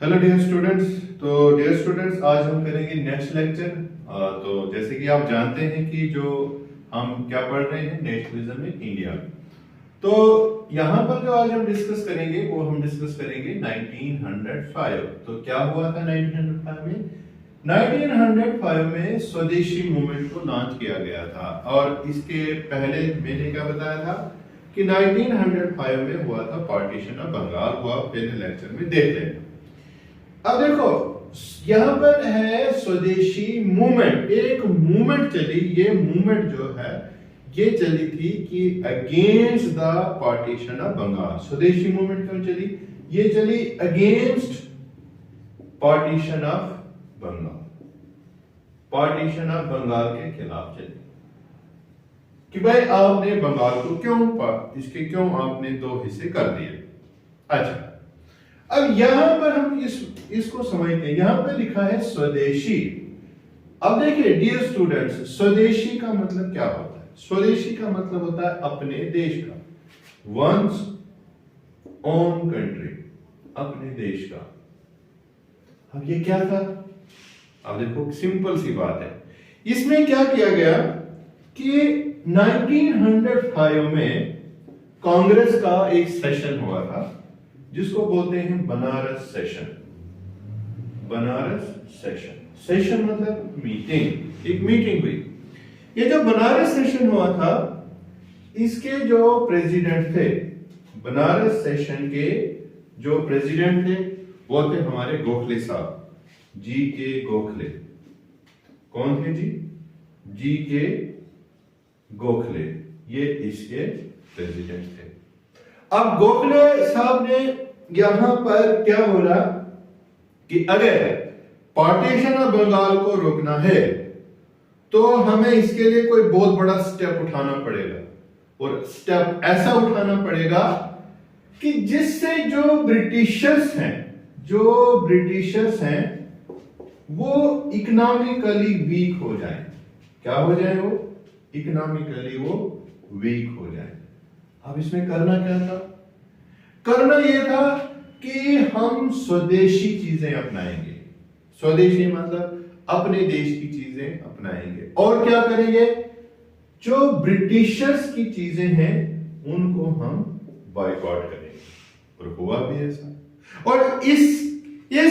Hello dear students. तो dear students, आज हम करेंगे नेक्स्ट लेक्चर। तो जैसे कि आप जानते हैं कि जो हम क्या पढ़ रहे हैं, नेशनलिज्म इन इंडिया। तो यहाँ पर जो आज हम डिस्कस करेंगे वो हम डिस्कस करेंगे 1905। तो क्या हुआ था 1905 में? 1905 में स्वदेशी मूवमेंट को लॉन्च किया गया था। और इसके पहले मैंने क्या बताया था कि 1905 में हुआ था पार्टीशन ऑफ बंगाल। हुआ पहले लेक्चर में देख लें। अब देखो यहां पर है स्वदेशी मूवमेंट। एक मूवमेंट चली, ये मूवमेंट जो है ये चली थी कि against the partition of Bengal. Swadeshi movement क्यों चली? ये चली against partition of Bengal, partition of Bengal के खिलाफ चली कि भाई आपने बंगाल को क्यों आपने दो हिस्से कर दिए। अच्छा, अब यहां पर हम इसको समझते हैं। यहां पे लिखा है स्वदेशी। अब देखिए डियर स्टूडेंट्स, स्वदेशी का मतलब क्या होता है? स्वदेशी का मतलब होता है अपने देश का, वंस ओन कंट्री, अपने देश का। अब ये क्या था? अब देखो सिंपल सी बात है। इसमें क्या किया गया कि 1905 में कांग्रेस का एक सेशन हुआ था जिसको बोलते हैं Banaras session. Banaras session, session मतलब मीटिंग, एक मीटिंग हुई। ये जो बनारस सेशन हुआ था, इसके जो प्रेसिडेंट थे, बनारस सेशन के जो प्रेसिडेंट थे वो थे हमारे गोखले साहब, जी के गोखले। कौन थे जी? जी के गोखले, ये इसके प्रेसिडेंट थे। अब गोखले साहब ने यहां पर क्या बोला कि अगर पार्टीशन ऑफ बंगाल को रोकना है तो हमें इसके लिए कोई बहुत बड़ा स्टेप उठाना पड़ेगा। और स्टेप ऐसा उठाना पड़ेगा कि जिससे जो ब्रिटिशर्स हैं वो इकोनॉमिकली वीक हो जाए। क्या हो जाए? वो इकोनॉमिकली वो वीक हो जाए। अब इसमें करना क्या था? करना यह था कि हम स्वदेशी चीजें अपनाएंगे। स्वदेशी मतलब अपने देश की चीजें अपनाएंगे। और क्या करेंगे? जो ब्रिटिशर्स की चीजें हैं उनको हम बॉयकॉट करेंगे। और हुआ भी ऐसा। और इस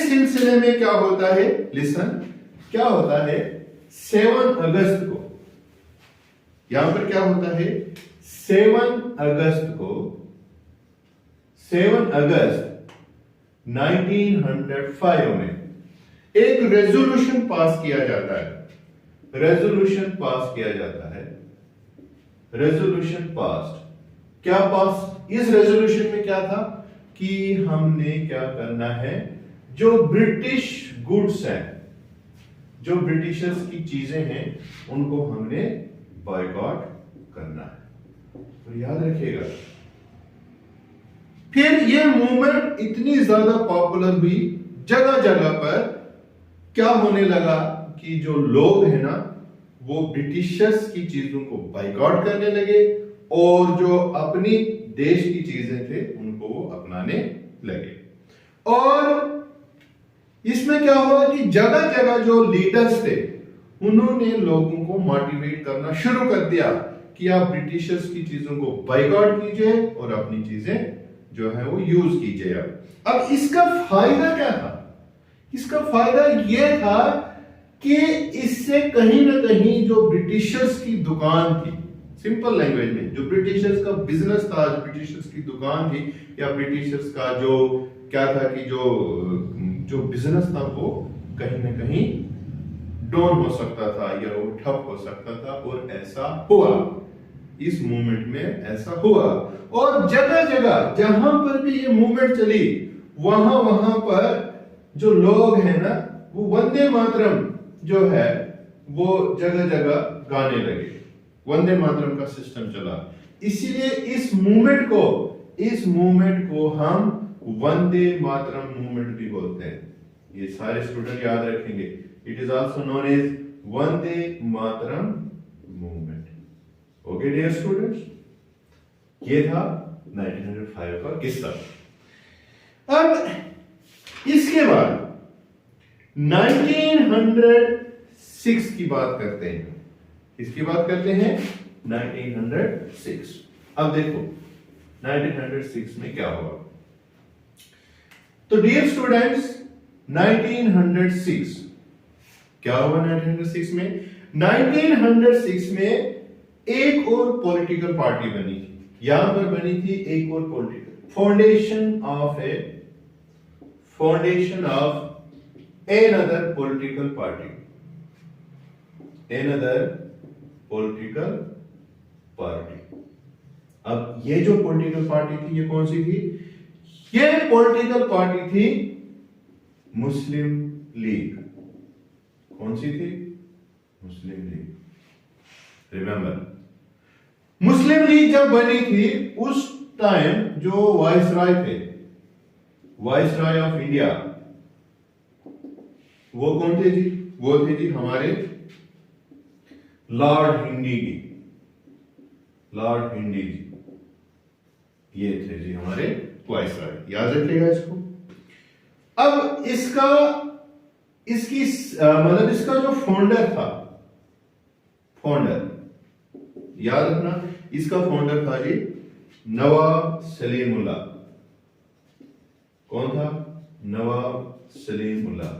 सिलसिले में क्या होता है, लिसन, क्या होता है 7 अगस्त को, यहां पर क्या होता है 7 अगस्त 1905 में एक रेजोल्यूशन पास किया जाता है। रेजोल्यूशन पास क्या पास? इस रेजोल्यूशन में क्या था कि हमने क्या करना है, जो ब्रिटिश गुड्स हैं, जो ब्रिटिशर्स की चीजें हैं, उनको हमने बॉयकॉट करना है। तो याद रखिएगा। फिर ये मूवमेंट इतनी ज्यादा पॉपुलर हुई, जगह जगह पर क्या होने लगा कि जो लोग हैं ना वो ब्रिटिशर्स की चीजों को बाइकआउट करने लगे और जो अपनी देश की चीजें थे उनको वो अपनाने लगे। और इसमें क्या हुआ कि जगह जगह जो लीडर्स थे उन्होंने लोगों को मोटिवेट करना शुरू कर दिया कि आप ब्रिटिशर्स की चीजों को बाइकआउट कीजिए और अपनी चीजें जो है वो यूज कीजिए। अब इसका फायदा क्या था? इसका फायदा यह था कि इससे कहीं ना कहीं जो ब्रिटिशर्स की दुकान थी, सिंपल लैंग्वेज में जो ब्रिटिशर्स का बिजनेस था, ब्रिटिशर्स की दुकान थी, या ब्रिटिशर्स का जो क्या था कि जो बिजनेस था वो कहीं ना कहीं डाउन हो सकता था या वो ठप हो सकता था। और ऐसा हुआ, इस मूवमेंट में ऐसा हुआ। और जगह जगह जहां पर भी ये मूवमेंट चली वहां पर जो लोग हैं ना वो वंदे मातरम जो है वो जगह जगह गाने लगे। वंदे मातरम का सिस्टम चला। इसीलिए इस मूवमेंट को हम वंदे मातरम मूवमेंट भी बोलते हैं। ये सारे स्टूडेंट याद रखेंगे। It is also known as Vande Mataram movement. Okay dear students, ये था 1905 का किस्सा। अब इसके बाद 1906 की बात करते हैं। इसकी बात करते हैं 1906। अब देखो 1906 में क्या हुआ। तो डियर स्टूडेंट्स 1906 क्या हुआ 1906 में? 1906 में एक और पॉलिटिकल पार्टी बनी थी। यहां पर बनी थी एक और political foundation of another political party। अब ये जो पॉलिटिकल पार्टी थी ये कौन सी थी? ये पॉलिटिकल पार्टी थी मुस्लिम लीग। कौन सी थी? मुस्लिम लीग। रिमेंबर, मुस्लिम लीग जब बनी थी उस टाइम जो वाइसराय थे, वाइसराय ऑफ इंडिया, वो कौन थे जी? वो थे जी हमारे लॉर्ड हिंडी जी। ये थे जी हमारे वाइसराय, याद रखिएगा इसको। अब इसका जो फाउंडर था, याद रखना, इसका फाउंडर था जी नवाब सलीमुल्लाह। कौन था? नवाब सलीमुल्लाह।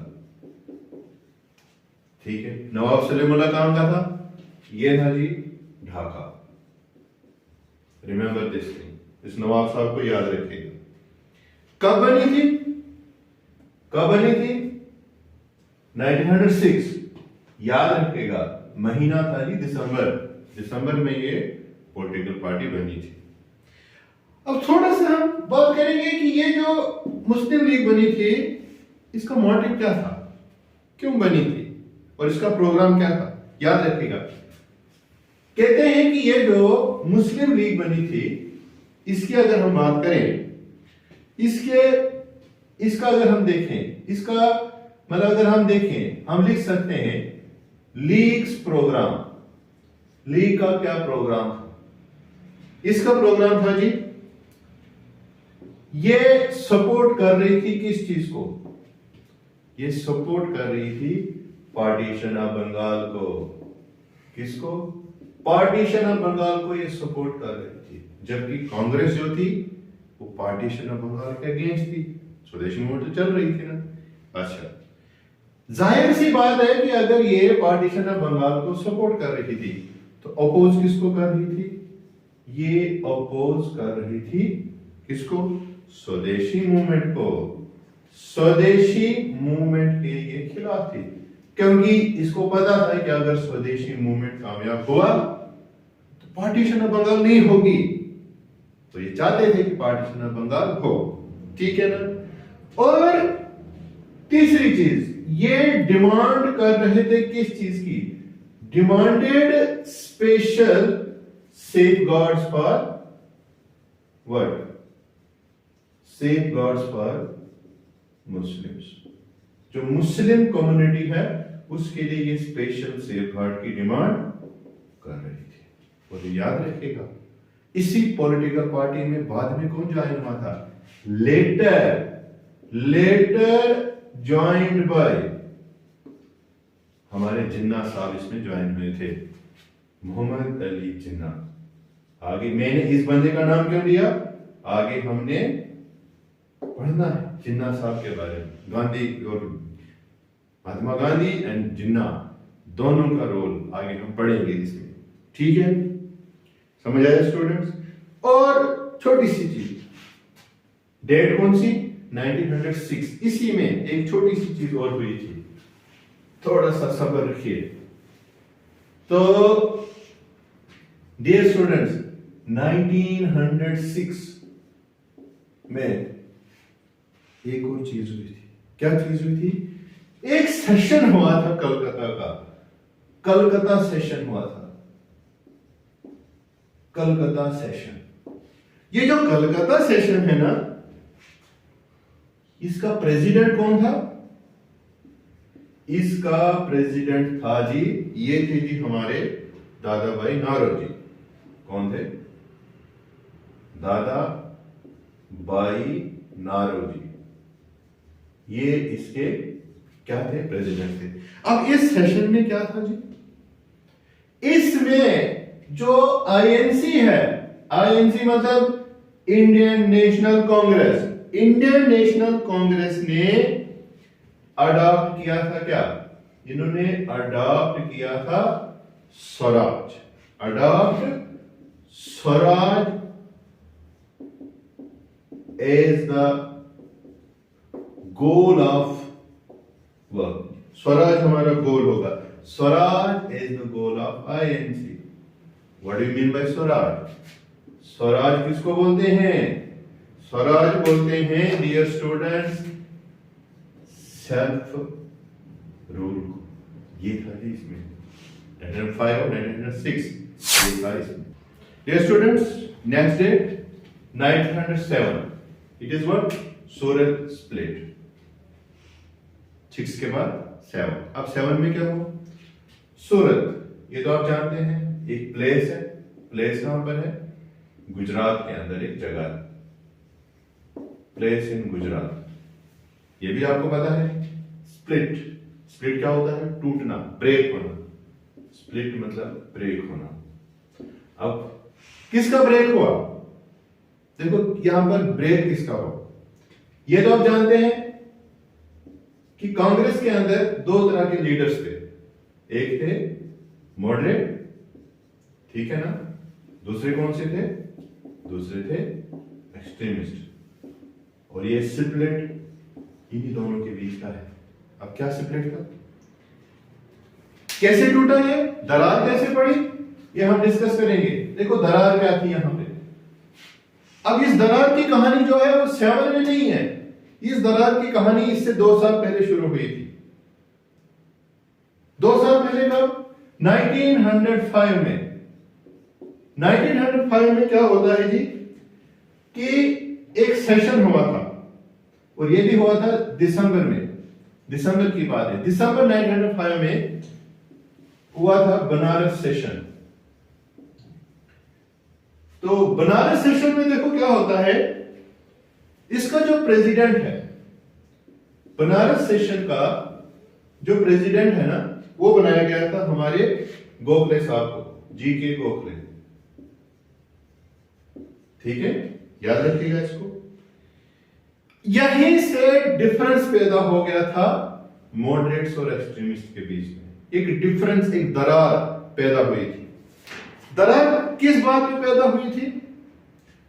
ठीक है, नवाब सलीमुल्लाह कहां का था? ये था जी ढाका। रिमेंबर दिस थिंग, इस नवाब साहब को याद रखिएगा। कब बनी थी? 1906। याद रखिएगा, महीना था जी दिसंबर में ये पॉलिटिकल पार्टी बनी थी। अब थोड़ा सा हम बात करेंगे कि ये जो मुस्लिम लीग बनी थी इसका मोटिव क्या था, क्यों बनी थी और इसका प्रोग्राम क्या था। याद रखिएगा, कहते हैं कि ये जो मुस्लिम लीग बनी थी इसकी अगर हम बात करें, इसका अगर हम देखें, हम लिख सकते हैं लीग्स प्रोग्राम। लीग का क्या प्रोग्राम था? इसका प्रोग्राम था जी, ये सपोर्ट कर रही थी किस चीज को? ये सपोर्ट कर रही थी पार्टीशन ऑफ बंगाल को। किसको? पार्टीशन ऑफ बंगाल को ये सपोर्ट कर रही थी, जबकि कांग्रेस जो थी वो पार्टीशन ऑफ बंगाल के अगेंस्ट थी। स्वदेशी मूवमेंट तो चल रही थी ना। अच्छा, जाहिर सी बात है कि अगर ये पार्टीशन ऑफ बंगाल को सपोर्ट कर रही थी तो अपोज किसको कर रही थी? ये अपोज कर रही थी किसको? स्वदेशी मूवमेंट को। स्वदेशी मूवमेंट के ये खिलाफ थी, क्योंकि इसको पता था कि अगर स्वदेशी मूवमेंट कामयाब हुआ तो पार्टीशन ऑफ बंगाल नहीं होगी। तो ये चाहते थे कि पार्टीशन ऑफ बंगाल हो। ठीक है ना। और तीसरी चीज, ये डिमांड कर रहे थे किस चीज की? Demanded special safeguards for what? Safeguards for Muslims. जो मुस्लिम कम्युनिटी है उसके लिए ये स्पेशल सेफगार्ड की डिमांड कर रही थी। वो तो याद रखिएगा। इसी पॉलिटिकल पार्टी में बाद में कौन ज्वाइन हुआ था? लेटर ज्वाइंड बाय हमारे जिन्ना साहब इसमें ज्वाइन हुए थे, मोहम्मद अली जिन्ना। आगे मैंने इस बंदे का नाम क्यों लिया? आगे हमने पढ़ना है जिन्ना साहब के बारे में। गांधी और महात्मा गांधी एंड जिन्ना दोनों का रोल आगे हम पढ़ेंगे इसमें। ठीक है, समझ आया स्टूडेंट्स? और छोटी सी चीज, डेट कौन सी? 1906। इसी में एक छोटी सी चीज और हुई थी, थोड़ा सा सब्र रखिए। तो डियर स्टूडेंट्स 1906 में एक और चीज हुई थी। क्या चीज हुई थी? एक सेशन हुआ था कलकत्ता का। कलकत्ता सेशन हुआ था। कलकत्ता सेशन, ये जो कलकत्ता सेशन है ना, इसका प्रेसिडेंट कौन था? इसका प्रेसिडेंट था जी, ये थे जी हमारे दादा भाई नारोजी। कौन थे? दादा भाई नारोजी। ये इसके क्या थे, प्रेसिडेंट थे। अब इस सेशन में क्या था जी, इसमें जो आईएनसी है, आईएनसी मतलब Indian National Congress, Indian National Congress ने अडॉप्ट किया था क्या, इन्होंने अडॉप्ट किया था Swaraj, adopt Swaraj as the goal of work. Swaraj हमारा गोल होगा, Swaraj is the goal of INC. What do you mean by Swaraj? Swaraj किसको बोलते हैं? स्वराज बोलते हैं डियर स्टूडेंट्स सेल्फ रूल को। ये था जी इसमें 1905 और 1906 ये था इसमें। Dear students next date 1907, it is what, Surat split. 6 के बाद 7, अब 7 में क्या हुआ, सूरत, ये तो आप जानते हैं एक प्लेस है, प्लेस कहां पर है, गुजरात के अंदर एक जगह है, प्लेस इन गुजरात, ये भी आपको पता है। स्प्लिट, स्प्लिट क्या होता है, टूटना, ब्रेक होना, स्प्लिट मतलब ब्रेक होना। अब किसका ब्रेक हुआ, देखो यहां पर ब्रेक किसका हुआ, ये तो आप जानते हैं कि कांग्रेस के अंदर 2 तरह के लीडर्स थे, एक थे मॉडरेट, ठीक है ना, दूसरे कौन से थे, दूसरे थे एक्सट्रीमिस्ट, और ये स्प्लिट इन्हीं दोनों के बीच का है। अब क्या स्प्लिट था, कैसे टूटा, ये दरार कैसे पड़ी, ये हम डिस्कस करेंगे। देखो दरार क्या थी यहां पे, अब इस दरार की कहानी जो है वो 7 में नहीं है, इस दरार की कहानी इससे 2 साल पहले शुरू हुई थी। 2 साल पहले कब, 1905 में। 1905 में क्या होता है जी कि एक सेशन हुआ था, और ये भी हुआ था दिसंबर में, दिसंबर की बात है, दिसंबर 1905 में हुआ था बनारस सेशन। तो बनारस सेशन में देखो क्या होता है, इसका जो प्रेसिडेंट है, बनारस सेशन का जो प्रेसिडेंट है ना, वो बनाया गया था हमारे गोखले साहब को, जी.के. गोखले, ठीक है, याद रखिएगा इसको। यहीं से डिफरेंस पैदा हो गया था मॉडरेट्स और एक्सट्रीमिस्ट के बीच में, एक डिफरेंस, एक दरार पैदा हुई थी। दरार किस बात में पैदा हुई थी,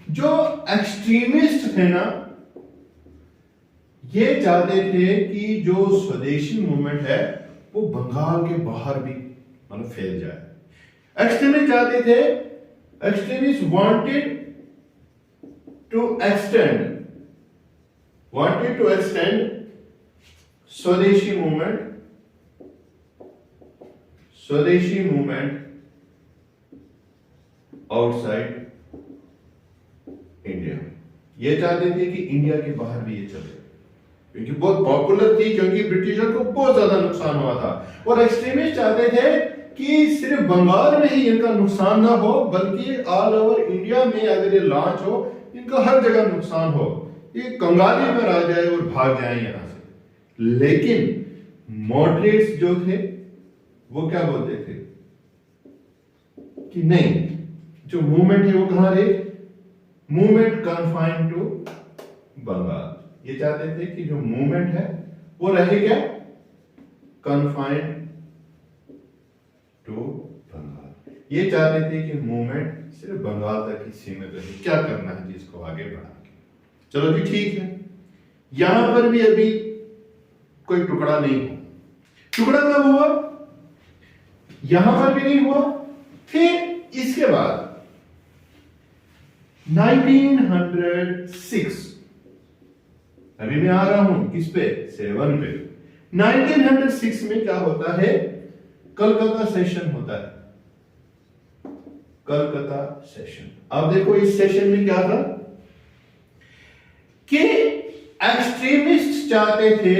जो एक्सट्रीमिस्ट थे ना, ये चाहते थे कि जो स्वदेशी मूवमेंट है वो बंगाल के बाहर भी मतलब फैल जाए। एक्सट्रीमिस्ट चाहते थे, एक्सट्रीमिस्ट वांटेड टू एक्सटेंड स्वदेशी मूवमेंट आउटसाइड इंडिया। ये चाहते थे कि इंडिया के बाहर भी ये चले, क्योंकि बहुत पॉपुलर थी, क्योंकि ब्रिटिशर को बहुत ज्यादा नुकसान हुआ था। और एक्सट्रीमिस्ट चाहते थे कि सिर्फ बंगाल में ही इनका नुकसान ना हो, बल्कि ऑल ओवर इंडिया में अगर ये लॉन्च हो, इनका हर जगह नुकसान हो, ये कंगाली पर आ जाए और भाग जाए यहां से। लेकिन मॉडरेट्स जो थे वो क्या बोलते थे कि नहीं, जो मूवमेंट है वो कहां रहे, मूवमेंट कन्फाइंड टू बंगाल। ये चाहते थे कि जो मूवमेंट है वो रहे क्या, कन्फाइंड टू बंगाल। ये चाहते थे कि मूवमेंट सिर्फ बंगाल तक ही सीमित रहे। क्या करना है जी, इसको आगे बढ़ा के, चलो जी ठीक है। यहां पर भी अभी कोई टुकड़ा नहीं हुआ। टुकड़ा कब हुआ, यहां पर भी नहीं हुआ। फिर इसके बाद 1906, अभी मैं आ रहा हूं किस पे, 7 पे। 1906 में क्या होता है, कलकत्ता सेशन होता है, कलकत्ता सेशन। अब देखो इस सेशन में क्या था कि एक्सट्रीमिस्ट चाहते थे,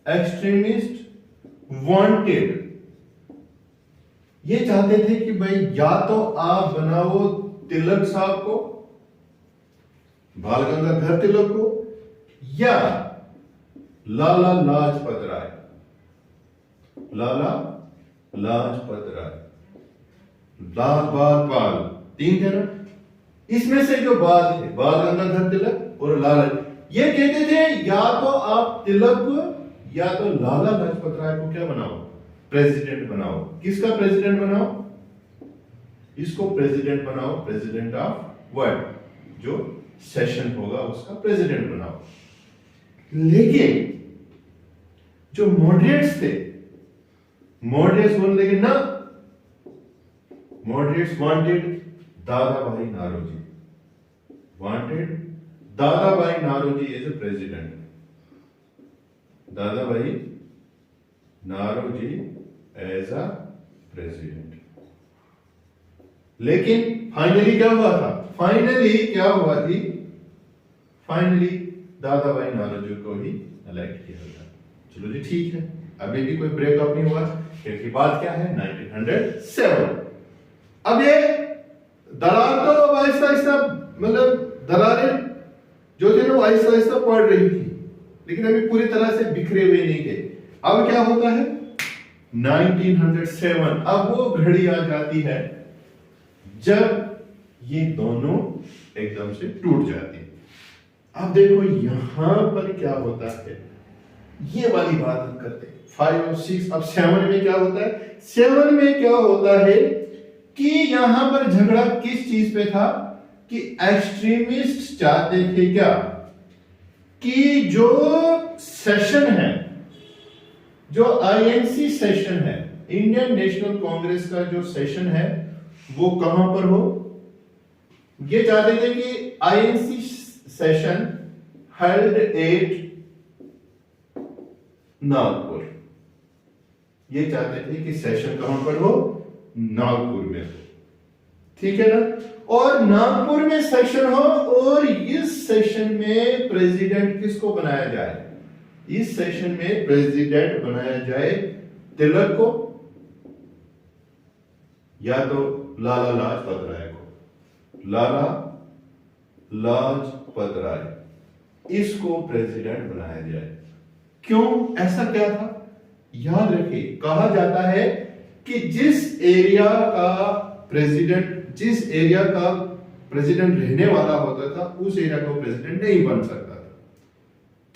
एक्सट्रीमिस्ट वांटेड, ये चाहते थे कि भाई या तो आप बनाओ तिलक साहब को, बाल गंगाधर तिलक को, या लाला लाजपत राय, लाला लाजपत राय, लाल बाल पाल, तीन थे ना। इसमें से जो बाल थे, बाल गंगाधर तिलक और लाला, ये कहते थे या तो आप तिलक को या तो लाला लाजपत राय को क्या बनाओ, प्रेसिडेंट बनाओ। किसका प्रेसिडेंट बनाओ? इसको प्रेसिडेंट बनाओ, प्रेसिडेंट ऑफ वर्ल्ड, जो सेशन होगा उसका प्रेसिडेंट बनाओ। लेकिन जो मॉडरेट्स थे, मॉडरेट्स बोलने लगे ना, मॉडरेट्स वांटेड दादा भाई नारोजी, वांटेड दादा भाई नारोजी एज ए प्रेसिडेंट, दादा भाई नारोजी एज अ प्रेसिडेंट। लेकिन फाइनली क्या हुआ था? फाइनली क्या हुआ थी? फाइनली दादा भाई नारोजी को ही इलेक्ट किया गया। चलो जी ठीक है, अभी भी कोई ब्रेकअप नहीं हुआ, क्योंकि बात क्या है 1907। अब ये दरार तो आहिस्ता आहिस्ता, मतलब दरारें जो थे ना वो आहिस्ता आहिस्ता पड़ रही थी, लेकिन अभी पूरी तरह से बिखरे हुए नहीं थे। अब क्या होता है 1907, अब वो घड़ी आ जाती है जब ये दोनों एकदम से टूट जाती है। अब देखो यहां पर क्या होता है, ये वाली बात हम करते हैं 5 और 6। अब 7 में क्या होता है? 7 में क्या होता है कि यहां पर झगड़ा किस चीज पे था कि एक्सट्रीमिस्ट चाहते थे क्या कि जो सेशन है, जो आईएनसी सेशन है, इंडियन नेशनल कांग्रेस का जो सेशन है वो कहां पर हो। ये चाहते थे कि INC session held at Nagpur, ये चाहते थे कि सेशन कहां पर हो, नागपुर में हो, ठीक है ना। और नागपुर में सेशन हो और इस सेशन में प्रेसिडेंट किसको बनाया जाए? इस सेशन में प्रेसिडेंट बनाया जाए तिलक को या तो लाला लाजपत राय को, लाला लाजपत राय, इसको प्रेसिडेंट बनाया जाए। क्यों, ऐसा क्या था? याद रखिए, कहा जाता है कि जिस एरिया का प्रेसिडेंट रहने वाला होता था उस एरिया का प्रेसिडेंट नहीं बन सकता था,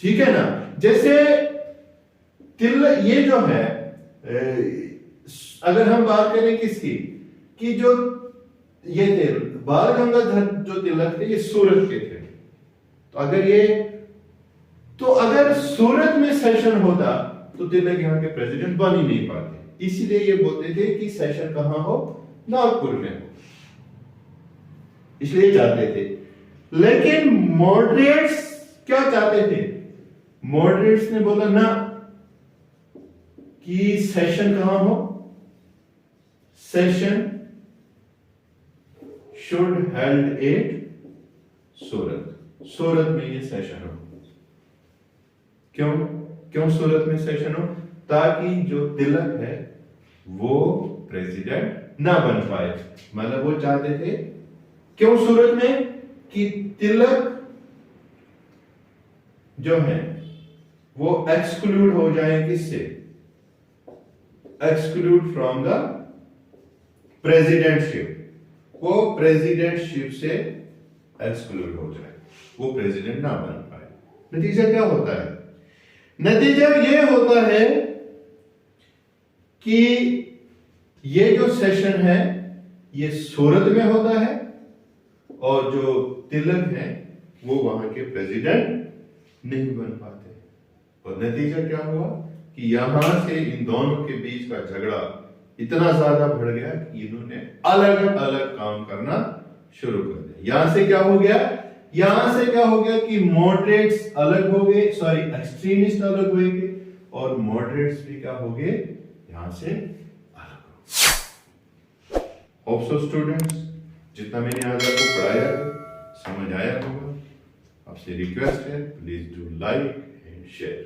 ठीक है ना। जैसे ये जो है, अगर हम बात करें किसकी, कि जो ये थे बाल गंगाधर जो तिलक थे, ये सूरत के थे। तो अगर सूरत में सेशन होता तो तिलक यहाँ के प्रेसिडेंट बन ही नहीं पाते। इसीलिए ये बोलते थे कि सेशन कहां हो, नागपुर में हो, इसलिए चाहते थे। लेकिन मॉडरेट्स क्या चाहते थे? मॉडरेट्स ने बोला ना कि सेशन कहां हो, सेशन शुड हेल्ड एट सूरत, सूरत में ये सेशन हो। क्यों सूरत में सेशन हो? ताकि जो तिलक है वो प्रेसिडेंट ना बन पाए। मतलब वो चाहते थे, क्यों सूरत में, कि तिलक जो है वो एक्सक्लूड हो जाए, किससे? एक्सक्लूड फ्रॉम द प्रेसिडेंटशिप, वो प्रेसिडेंटशिप से एक्सक्लूड हो जाए, वो प्रेसिडेंट ना बन पाए। नतीजा क्या होता है? नतीजा ये होता है कि ये जो सेशन है ये सूरत में होता है और जो तिलक है वो वहां के प्रेसिडेंट नहीं बन पाते। और नतीजा क्या हुआ कि यहां से इन दोनों के बीच का झगड़ा इतना ज्यादा बढ़ गया कि इन्होंने अलग अलग काम करना शुरू कर दिया। यहां से क्या हो गया कि मॉडरेट्स अलग हो गए, सॉरी एक्सट्रीमिस्ट अलग हो गए और मॉडरेट्स भी क्या हो गए, यहां से अलग हो गए। होप सो स्टूडेंट्स, जितना मैंने आज आपको पढ़ाया समझ आया होगा। आपसे रिक्वेस्ट है, please do like and share.